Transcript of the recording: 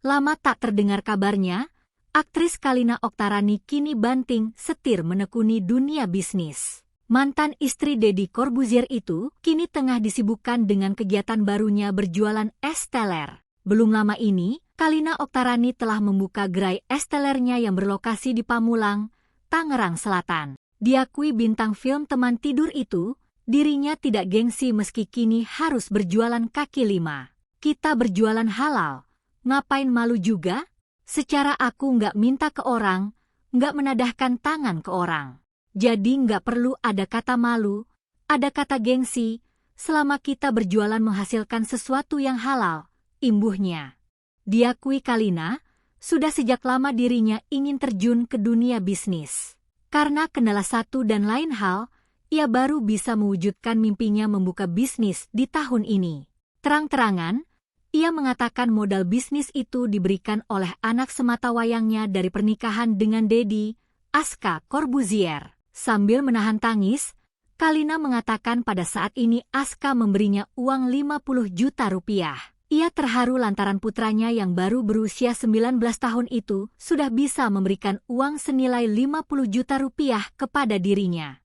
Lama tak terdengar kabarnya, aktris Kalina Oktarani kini banting setir menekuni dunia bisnis. Mantan istri Deddy Corbuzier itu kini tengah disibukkan dengan kegiatan barunya berjualan es teler. Belum lama ini, Kalina Oktarani telah membuka gerai es telernya yang berlokasi di Pamulang, Tangerang Selatan. Diakui bintang film teman tidur itu, dirinya tidak gengsi meski kini harus berjualan kaki lima. Kita berjualan halal. Ngapain malu juga? Secara aku nggak minta ke orang, nggak menadahkan tangan ke orang. Jadi nggak perlu ada kata malu, ada kata gengsi, selama kita berjualan menghasilkan sesuatu yang halal, imbuhnya. Diakui Kalina, sudah sejak lama dirinya ingin terjun ke dunia bisnis. Karena kendala satu dan lain hal, ia baru bisa mewujudkan mimpinya membuka bisnis di tahun ini. Terang-terangan, ia mengatakan modal bisnis itu diberikan oleh anak sematawayangnya dari pernikahan dengan Deddy, Aska Corbuzier. Sambil menahan tangis, Kalina mengatakan pada saat ini Aska memberinya uang 50 juta rupiah. Ia terharu lantaran putranya yang baru berusia 19 tahun itu sudah bisa memberikan uang senilai 50 juta rupiah kepada dirinya.